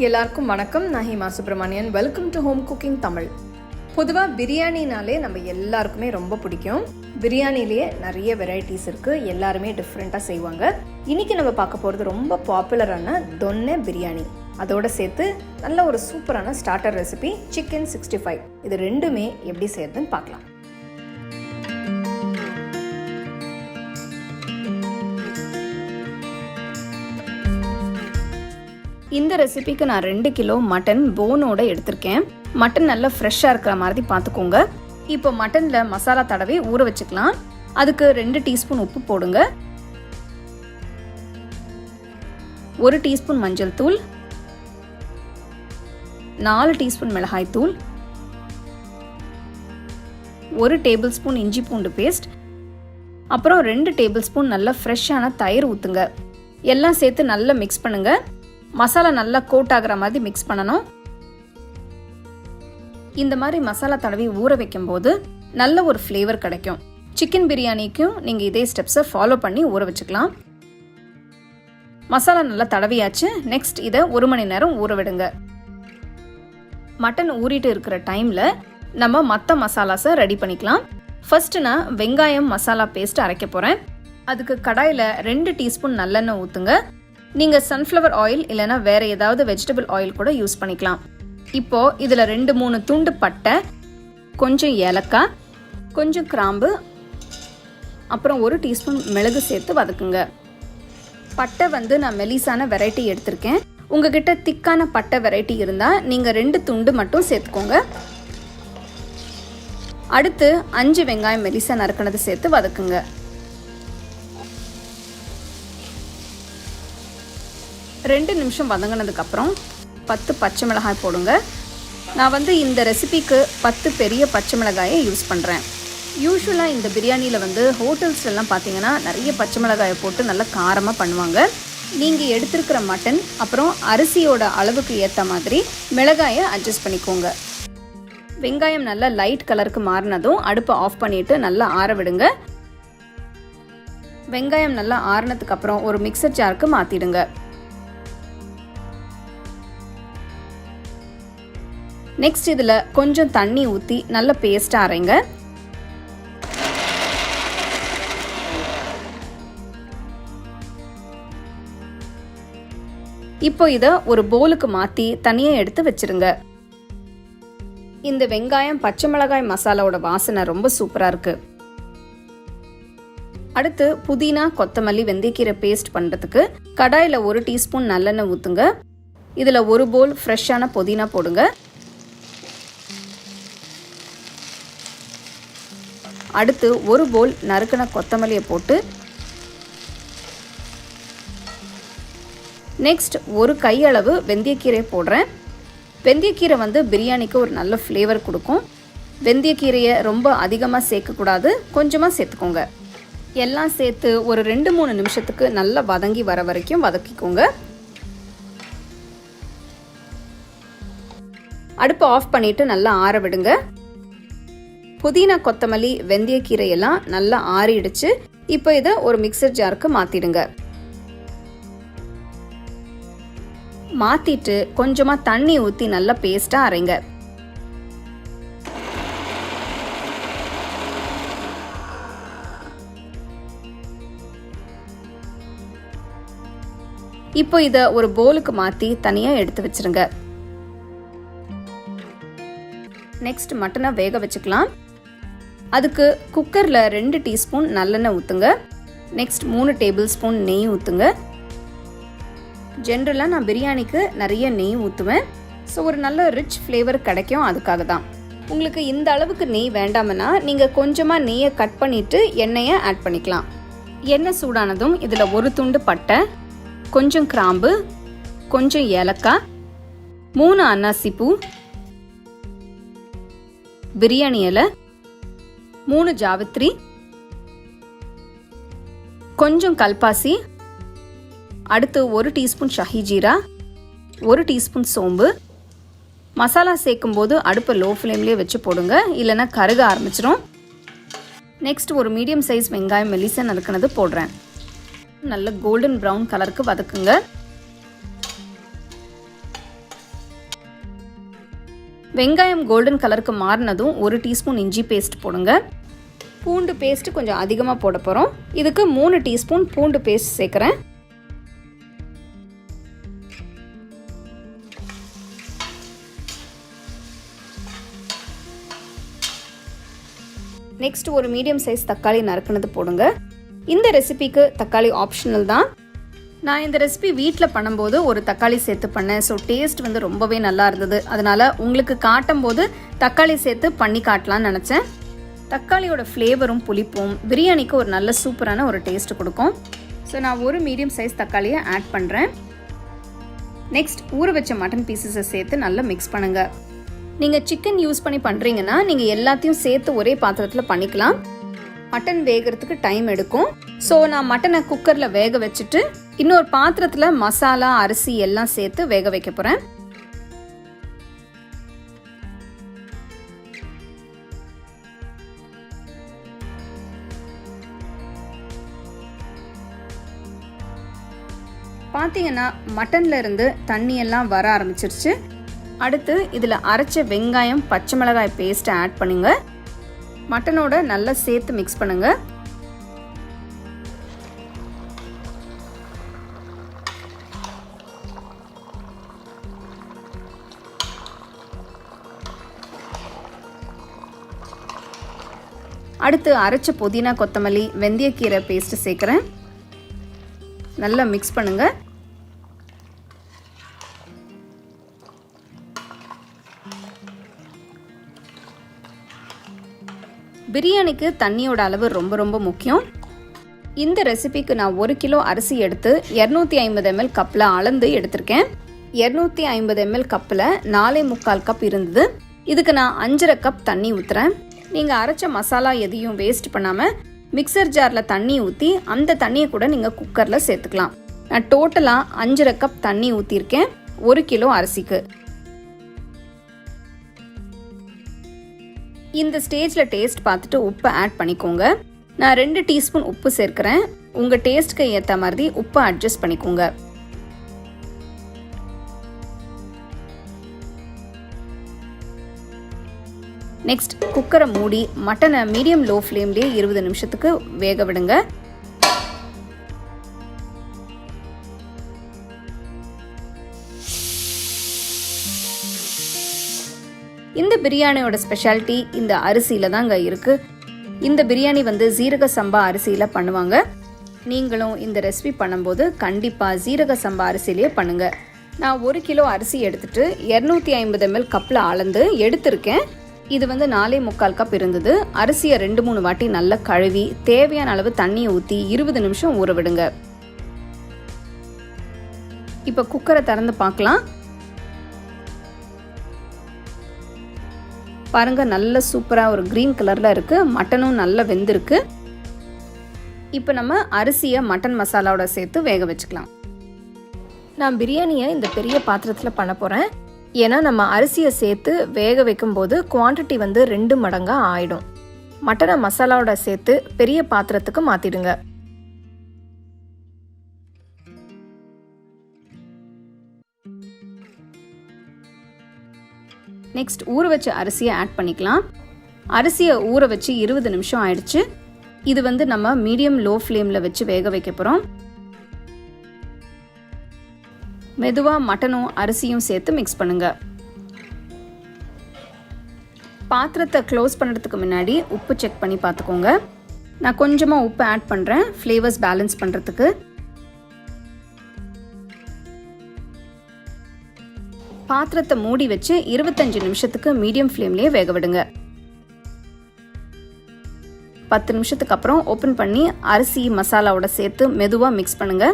எல்லாருக்கும் வணக்கம். நான் Hima Subramanian. Welcome to home cooking Tamil. பொதுவாக பிரியாணினாலே நம்ம எல்லாருக்குமே ரொம்ப பிடிக்கும். பிரியாணிலேயே நிறைய வெரைட்டிஸ் இருக்குது, எல்லாருமே டிஃப்ரெண்ட்டாக செய்வாங்க. இன்றைக்கி நம்ம பார்க்க போகிறது ரொம்ப பாப்புலரான தொன்னை பிரியாணி. அதோடு சேர்த்து நல்ல ஒரு சூப்பரான ஸ்டார்டர் ரெசிபி சிக்கன் 65. இது ரெண்டுமே எப்படி செய்யறதுன்னு பார்க்கலாம். இந்த ரெசிபிக்கு நான் 2 கிலோ மட்டன் போனோட எடுத்திருக்கேன். மட்டன் நல்லா ஃப்ரெஷ்ஷாக இருக்கிற மாதிரி பார்த்துக்கோங்க. இப்போ மட்டனில் மசாலா தடவி ஊற வச்சுக்கலாம். அதுக்கு 2 டீஸ்பூன் உப்பு போடுங்க, 1 டீஸ்பூன் மஞ்சள் தூள், 4 டீஸ்பூன் மிளகாய் தூள், 1 டேபிள் ஸ்பூன் இஞ்சி பூண்டு பேஸ்ட், அப்புறம் 2 டேபிள் ஸ்பூன் நல்ல ஃப்ரெஷ்ஷான தயிர் ஊற்றுங்க. எல்லாம் சேர்த்து நல்லா மிக்ஸ் பண்ணுங்க. மசாலா நல்லா கோட் ஆகிற மாதிரி மிக்ஸ் பண்ணணும். இந்த மாதிரி மசாலா தடவி ஊற வைக்கும் போது நல்ல ஒரு ஃப்ளேவர் கிடைக்கும். சிக்கன் பிரியாணிக்கும் நீங்கள் இதே ஸ்டெப்ஸை ஃபாலோ பண்ணி ஊற வச்சுக்கலாம். மசாலா நல்லா தடவியாச்சு. நெக்ஸ்ட் இதை 1 மணி நேரம் ஊற விடுங்க. மட்டன் ஊறிட்டு இருக்கிற டைமில் நம்ம மற்ற மசாலாஸை ரெடி பண்ணிக்கலாம். ஃபர்ஸ்ட் நான் வெங்காயம் மசாலா பேஸ்ட் அரைக்க போகிறேன். அதுக்கு கடாயில் 2 டீஸ்பூன் நல்லெண்ணெய் ஊற்றுங்க. நீங்கள் சன்ஃப்ளவர் ஆயில் இல்லைனா வேறு ஏதாவது வெஜிடபிள் ஆயில் கூட யூஸ் பண்ணிக்கலாம். இப்போது இதில் 2-3 துண்டு பட்டை, கொஞ்சம் ஏலக்காய், கொஞ்சம் கிராம்பு, அப்புறம் 1 டீஸ்பூன் மிளகு சேர்த்து வதக்குங்க. பட்டை நான் மெலிசான வெரைட்டி எடுத்திருக்கேன். உங்ககிட்ட திக்கான பட்டை வெரைட்டி இருந்தால் நீங்கள் 2 துண்டு மட்டும் சேர்த்துக்கோங்க. அடுத்து 5 வெங்காயம் மெலிசா நறுக்கினது சேர்த்து வதக்குங்க. 2 நிமிஷம் வதங்கினதுக்கப்புறம் 10 பச்சை மிளகாய் போடுங்க. நான் இந்த ரெசிபிக்கு 10 பெரிய பச்சை மிளகாயை யூஸ் பண்ணுறேன். யூஸ்வலாக இந்த பிரியாணியில் ஹோட்டல்ஸ்லாம் பார்த்தீங்கன்னா நிறைய பச்சை மிளகாயை போட்டு நல்லா காரமாக பண்ணுவாங்க. நீங்கள் எடுத்துருக்கிற மட்டன் அப்புறம் அரிசியோட அளவுக்கு ஏற்ற மாதிரி மிளகாயை அட்ஜஸ்ட் பண்ணிக்கோங்க. வெங்காயம் நல்லா லைட் கலருக்கு மாறினதும் அடுப்பை ஆஃப் பண்ணிவிட்டு நல்லா ஆற விடுங்க. வெங்காயம் நல்லா ஆறினதுக்கு அப்புறம் ஒரு மிக்சர் ஜாருக்கு மாற்றிடுங்க. நெக்ஸ்ட் இதில் கொஞ்சம் தண்ணி ஊற்றி நல்ல பேஸ்ட்டாக அரைங்க. இப்போ இதை ஒரு பவுலுக்கு மாற்றி தனியாக எடுத்து வச்சிருங்க. இந்த வெங்காயம் பச்சை மிளகாய் மசாலாவோட வாசனை ரொம்ப சூப்பராக இருக்கு. அடுத்து புதினா, கொத்தமல்லி, வெந்தயக்கீரை பேஸ்ட் பண்ணுறதுக்கு கடாயில் 1 டீஸ்பூன் நல்லெண்ணெய் ஊற்றுங்க. இதில் 1 பவுல் ஃப்ரெஷ்ஷான புதினா போடுங்க. அடுத்து 1 பவுல் நறுக்கின கொத்தமல்லியை போட்டு நெக்ஸ்ட் 1 கையளவு வெந்தயக்கீரை போடுறேன். வெந்தயக்கீரை பிரியாணிக்கு ஒரு நல்ல ஃப்ளேவர் கொடுக்கும். வெந்தயக்கீரையை ரொம்ப அதிகமாக சேர்க்கக்கூடாது, கொஞ்சமாக சேர்த்துக்கோங்க. எல்லாம் சேர்த்து ஒரு 2-3 நிமிஷத்துக்கு நல்லா வதங்கி வர வரைக்கும் வதக்கிக்கோங்க. அடுப்பை ஆஃப் பண்ணிவிட்டு நல்லா ஆற விடுங்க. புதினா, கொத்தமல்லி, வெந்தயக்கீரையெல்லாம் நல்லா ஆறிடுச்சு. இப்போ இதை ஒரு மிக்சர் ஜாருக்கு மாற்றிடுங்க. மாற்றிட்டு கொஞ்சமாக தண்ணி ஊற்றி நல்லா பேஸ்ட்டாக அரைங்க. இப்போ இதை ஒரு பவுலுக்கு மாற்றி தனியாக எடுத்து வச்சிருங்க. நெக்ஸ்ட் மட்டனை வேக வச்சுக்கலாம். அதுக்கு குக்கரில் 2 டீஸ்பூன் நல்லெண்ணெய் ஊற்றுங்க. நெக்ஸ்ட் 3 டேபிள் ஸ்பூன் நெய் ஊற்றுங்க. ஜென்ரலாக நான் பிரியாணிக்கு நிறைய நெய் ஊற்றுவேன். ஸோ ஒரு நல்ல ரிச் ஃப்ளேவர் கிடைக்கும், அதுக்காக தான். உங்களுக்கு இந்த அளவுக்கு நெய் வேண்டாமன்னா நீங்கள் கொஞ்சமாக நெய்யை கட் பண்ணிவிட்டு எண்ணெயை ஆட் பண்ணிக்கலாம். எண்ணெய் சூடானதும் இதில் 1 துண்டு பட்டை, கொஞ்சம் கிராம்பு, கொஞ்சம் ஏலக்காய், 3 அன்னாசிப்பூ, பிரியாணி இலை, 3 ஜாவித்ரி, கொஞ்சம் கல்பாசி, அடுத்து 1 டீஸ்பூன் ஷாஹி ஜீரா, 1 டீஸ்பூன் சோம்பு. மசாலா சேர்க்கும் போது அடுப்பை லோ ஃப்ளேம்லேயே வச்சு போடுங்க, இல்லைன்னா கருக ஆரம்பிச்சிடும். நெக்ஸ்ட் ஒரு மீடியம் சைஸ் வெங்காயம் மெலிசா நறுக்கினது போடுறேன். நல்ல கோல்டன் ப்ரௌன் கலருக்கு வதக்குங்க. வெங்காயம் கோல்டன் கலருக்கு மாறினதும் 1 டீஸ்பூன் இஞ்சி பேஸ்ட் போடுங்க. பூண்டு பேஸ்ட் கொஞ்சம் அதிகமாக போட போகிறோம். இதுக்கு 3 டீஸ்பூன் பூண்டு பேஸ்ட் சேர்க்குறேன். நெக்ஸ்ட் ஒரு மீடியம் சைஸ் தக்காளி நறுக்குனது போடுங்க. இந்த ரெசிபிக்கு தக்காளி ஆப்ஷனல் தான். நான் இந்த ரெசிபி வீட்டில் பண்ணும்போது ஒரு தக்காளி சேர்த்து பண்ணேன். ஸோ டேஸ்ட் வந்து ரொம்பவே நல்லா இருந்தது. அதனால் உங்களுக்கு காட்டும் போது தக்காளி சேர்த்து பண்ணி காட்டலான்னு நினச்சேன். தக்காளியோட ஃப்ளேவரும் புளிப்பும் பிரியாணிக்கு ஒரு நல்ல சூப்பரான ஒரு டேஸ்ட் கொடுக்கும். ஸோ நான் ஒரு மீடியம் சைஸ் தக்காளியை ஆட் பண்ணுறேன். நெக்ஸ்ட் ஊற வச்ச மட்டன் பீசஸை சேர்த்து நல்லா மிக்ஸ் பண்ணுங்கள். நீங்கள் சிக்கன் யூஸ் பண்ணி பண்ணுறீங்கன்னா நீங்கள் எல்லாத்தையும் சேர்த்து ஒரே பாத்திரத்தில் பண்ணிக்கலாம். மட்டன் வேகிறதுக்கு டைம் எடுக்கும். ஸோ நான் மட்டனை குக்கரில் வேக வச்சுட்டு இன்னொரு பாத்திரத்தில் மசாலா அரிசி எல்லாம் சேர்த்து வேக வைக்க போகிறேன். பார்த்தீங்கன்னா மட்டன்ல இருந்து தண்ணி எல்லாம் வர ஆரம்பிச்சிருச்சு. அடுத்து இதில் அரைச்ச வெங்காயம் பச்சை மிளகாய் பேஸ்ட்டை ஆட் பண்ணுங்க. மட்டனோட நல்லா சேர்த்து மிக்ஸ் பண்ணுங்க. அடுத்து அரைச்ச புதினா கொத்தமல்லி வெந்தயக்கீரை பேஸ்ட் சேர்க்குறேன். நல்லா மிக்ஸ் பண்ணுங்க. பிரியாணிக்கு தண்ணியோட அளவு ரொம்ப ரொம்ப முக்கியம். இந்த ரெசிபிக்கு நான் 1 கிலோ அரிசி எடுத்து 250 ml கப்பில் அளந்து எடுத்திருக்கேன். 250 ml கப்பில் 4.25 கப் இருந்தது. இதுக்கு நான் 5.5 கப் தண்ணி ஊற்றுறேன். நீங்கள் அரைச்ச மசாலா எதையும் வேஸ்ட் பண்ணாமல் மிக்சர் ஜாரில் தண்ணி ஊற்றி அந்த தண்ணியை கூட நீங்கள் குக்கரில் சேர்த்துக்கலாம். நான் டோட்டலாக 5.5 கப் தண்ணி ஊற்றிருக்கேன் 1 கிலோ அரிசிக்கு. இந்த ஸ்டேஜில் டேஸ்ட் பார்த்துட்டு உப்பு ஆட் பண்ணிக்கோங்க. நான் 2 டீஸ்பூன் உப்பு சேர்க்கிறேன். உங்கள் டேஸ்ட்க்கு ஏற்ற மாதிரி உப்பு அட்ஜஸ்ட் பண்ணிக்கோங்க. நெக்ஸ்ட் குக்கரை மூடி மட்டனை மீடியம் லோ ஃப்ளேம்லேயே 20 நிமிஷத்துக்கு வேக விடுங்க. இந்த பிரியாணியோட ஸ்பெஷாலிட்டி இந்த அரிசியில் தாங்க இருக்குது. இந்த பிரியாணி வந்து ஜீரக சம்பா அரிசியில் பண்ணுவாங்க. நீங்களும் இந்த ரெசிபி பண்ணும்போது கண்டிப்பாக ஜீரக சம்பா அரிசியிலே பண்ணுங்கள். நான் 1 கிலோ அரிசி எடுத்துகிட்டு 250 ml கப்பில் அளந்து எடுத்திருக்கேன். இது வந்து 4.25 கப் இருந்தது. அரிசியை 2-3 வாட்டி நல்லா கழுவி தேவையான அளவு தண்ணியை ஊற்றி 20 நிமிஷம் ஊற விடுங்க. இப்போ குக்கரை திறந்து பார்க்கலாம். பாருங்க, நல்ல சூப்பராக ஒரு க்ரீன் கலரில் இருக்குது. மட்டனும் நல்லா வெந்திருக்கு. இப்போ நம்ம அரிசியை மட்டன் மசாலாவோட சேர்த்து வேக வச்சுக்கலாம். நான் பிரியாணியை இந்த பெரிய பாத்திரத்தில் பண்ண போகிறேன். ஏன்னா நம்ம அரிசியை சேர்த்து வேக வைக்கும்போது குவான்டிட்டி வந்து 2 மடங்காக ஆயிடும். மட்டனை மசாலாவோட சேர்த்து பெரிய பாத்திரத்துக்கு மாற்றிடுங்க. நெக்ஸ்ட் ஊற வச்ச அரிசியை ஆட் பண்ணிக்கலாம். அரிசியை ஊற வச்சு 20 நிமிஷம் ஆயிடுச்சு. இது வந்து நம்ம மீடியம் லோ ஃப்ளேமில் வச்சு வேக வைக்க போகிறோம். மெதுவாக மட்டனும் அரிசியும் சேர்த்து மிக்ஸ் பண்ணுங்க. பாத்திரத்தை க்ளோஸ் பண்ணுறதுக்கு முன்னாடி உப்பு செக் பண்ணி பார்த்துக்கோங்க. நான் கொஞ்சமாக உப்பு ஆட் பண்ணுறேன் ஃப்ளேவர்ஸ் பேலன்ஸ் பண்ணுறதுக்கு. பாத்திரத்தை மூடி வச்சு 25 நிமிஷத்துக்கு மீடியம் ஃப்ளேம்லேயே வேக விடுங்க. 10 நிமிஷத்துக்கு அப்புறம் ஓப்பன் பண்ணி அரிசி மசாலாவோட சேர்த்து மெதுவாக மிக்ஸ் பண்ணுங்க.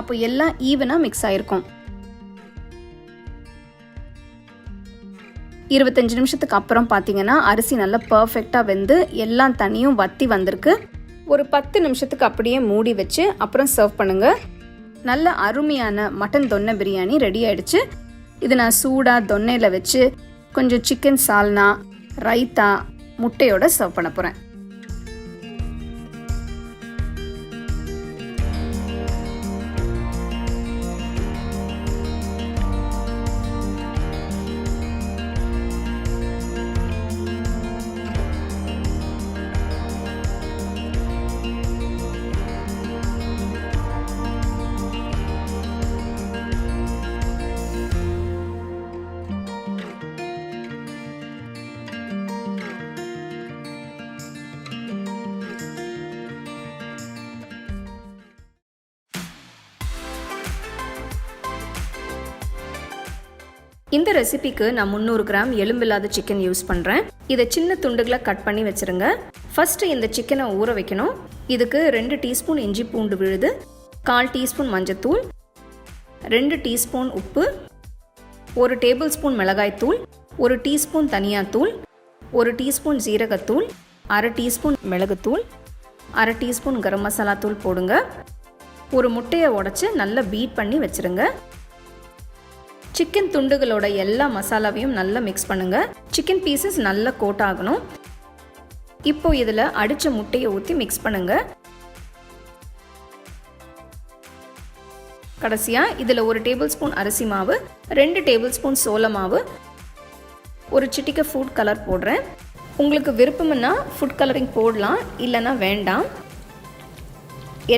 அப்போ எல்லாம் ஈவனாக மிக்ஸ் ஆயிருக்கும். 25 நிமிஷத்துக்கு அப்புறம் பார்த்தீங்கன்னா அரிசி நல்லா பர்ஃபெக்டாக வெந்து எல்லா தண்ணியும் வற்றி வந்திருக்கு. ஒரு 10 நிமிஷத்துக்கு அப்படியே மூடி வச்சு அப்புறம் சர்வ் பண்ணுங்க. நல்ல அருமையான மட்டன் தொன்னை பிரியாணி ரெடி ஆயிடுச்சு. இது நான் சூடாக தொன்னையில் வச்சு கொஞ்சம் சிக்கன் சால்னா, ரைத்தா, முட்டையோட சர்வ் பண்ண போகிறேன். இந்த ரெசிபிக்கு நான் 300 கிராம் எலும்பில்லாத சிக்கன் யூஸ் பண்ணுறேன். இதை சின்ன துண்டுகளை கட் பண்ணி வச்சுருங்க. ஃபஸ்ட்டு இந்த சிக்கனை ஊற வைக்கணும். இதுக்கு 2 டீஸ்பூன் இஞ்சி பூண்டு விழுது, 1/4 டீஸ்பூன் மஞ்சத்தூள், 2 டீஸ்பூன் உப்பு, 1 டேபிள் ஸ்பூன் மிளகாய்த்தூள், 1 டீஸ்பூன் தனியாத்தூள், 1 டீஸ்பூன் ஜீரகத்தூள், 1/2 டீஸ்பூன் மிளகுத்தூள், 1/2 டீஸ்பூன் கரம் மசாலா தூள் போடுங்க. ஒரு முட்டையை உடைச்சு நல்லா பீட் பண்ணி வச்சுருங்க. சிக்கன் துண்டுகளோட எல்லா மசாலாவையும் நல்லா மிக்ஸ் பண்ணுங்க. சிக்கன் பீசஸ் நல்லா கோட் ஆகணும். இப்போ இதில் அடித்த முட்டையை ஊற்றி மிக்ஸ் பண்ணுங்க. கடைசியாக இதில் 1 டேபிள் ஸ்பூன் அரிசி மாவு, 2 டேபிள் ஸ்பூன் சோள மாவு, ஒரு சிட்டிகை ஃபுட் கலர் போடுறேன். உங்களுக்கு விருப்பம்னா ஃபுட் கலரிங் போடலாம், இல்லைன்னா வேண்டாம்.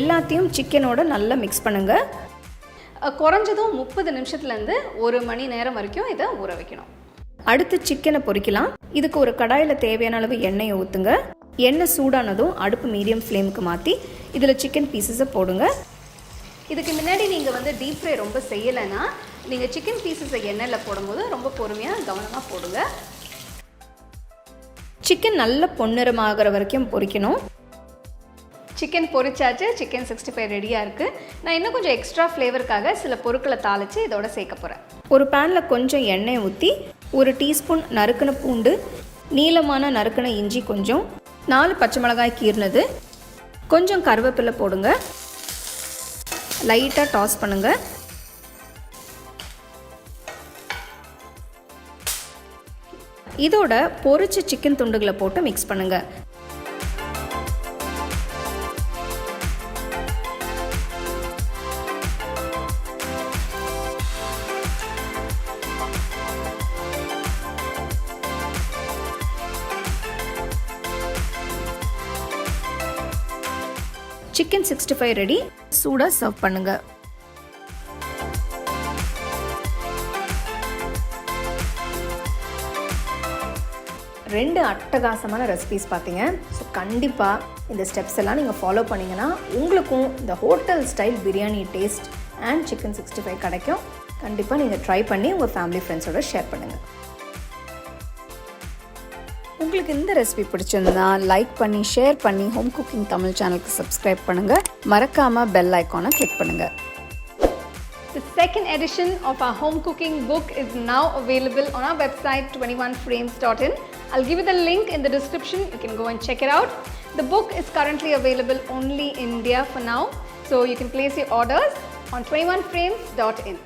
எல்லாத்தையும் சிக்கனோட நல்லா மிக்ஸ் பண்ணுங்கள். குறைஞ்சதும் 30 நிமிஷத்துலேருந்து 1 மணி நேரம் வரைக்கும் இதை ஊற வைக்கணும். அடுத்து சிக்கனை பொரிக்கலாம். இதுக்கு ஒரு கடாயில் தேவையான அளவு எண்ணெயை ஊற்றுங்க. எண்ணெய் சூடானதும் அடுப்பு மீடியம் ஃப்ளேமுக்கு மாற்றி இதில் சிக்கன் பீசஸை போடுங்க. இதுக்கு முன்னாடி நீங்கள் டீப் ஃப்ரை ரொம்ப செய்யலைன்னா நீங்கள் சிக்கன் பீசஸை எண்ணெயில் போடும்போது ரொம்ப பொறுமையாக கவனமாக போடுங்க. சிக்கன் நல்ல பொன்னிறமாகிற வரைக்கும் பொரிக்கணும். சிக்கன் பொரிச்சாச்சு. சிக்கன் 65 ரெடியாக இருக்குது. நான் இன்னும் கொஞ்சம் எக்ஸ்ட்ரா ஃப்ளேவருக்காக சில பொருட்களை தாளித்து இதோட சேர்க்க போகிறேன். ஒரு பேனில் கொஞ்சம் எண்ணெய் ஊற்றி 1 டீஸ்பூன் நறுக்கின பூண்டு, நீளமான நறுக்கின இஞ்சி கொஞ்சம், 4 பச்சை மிளகாய் கீர்னது, கொஞ்சம் கருவேப்பிலை போடுங்க. லைட்டாக டாஸ் பண்ணுங்கள். இதோட பொரிச்ச சிக்கன் துண்டுகளை போட்டு மிக்ஸ் பண்ணுங்கள். Chicken 65 ready. சூடாக சர்வ் பண்ணுங்க. ரெண்டு அட்டகாசமான ரெசிபிஸ் பார்த்தீங்க. ஸோ கண்டிப்பாக இந்த ஸ்டெப்ஸ் எல்லாம் நீங்கள் ஃபாலோ பண்ணிங்கன்னா உங்களுக்கும் இந்த hotel style biryani taste and chicken 65 கிடைக்கும். கண்டிப்பாக நீங்கள் ட்ரை பண்ணி உங்கள் ஃபேமிலி ஃப்ரெண்ட்ஸோட ஷேர் பண்ணுங்கள். உங்களுக்கு இந்த ரெசிபி பிடிச்சிருந்தா லைக் பண்ணி ஷேர் பண்ணி ஹோம் குக்கிங் தமிழ் சேனலுக்கு சப்ஸ்கிரைப் பண்ணுங்கள். மறக்காமல் பெல் ஐக்கானை கிளிக் பண்ணுங்கள். The second edition of our home cooking book is now available on our website 21frames.in. I'll give you the link in the description. You can go and check it out. The book is currently available only in India for now, so you can place your orders on 21frames.in.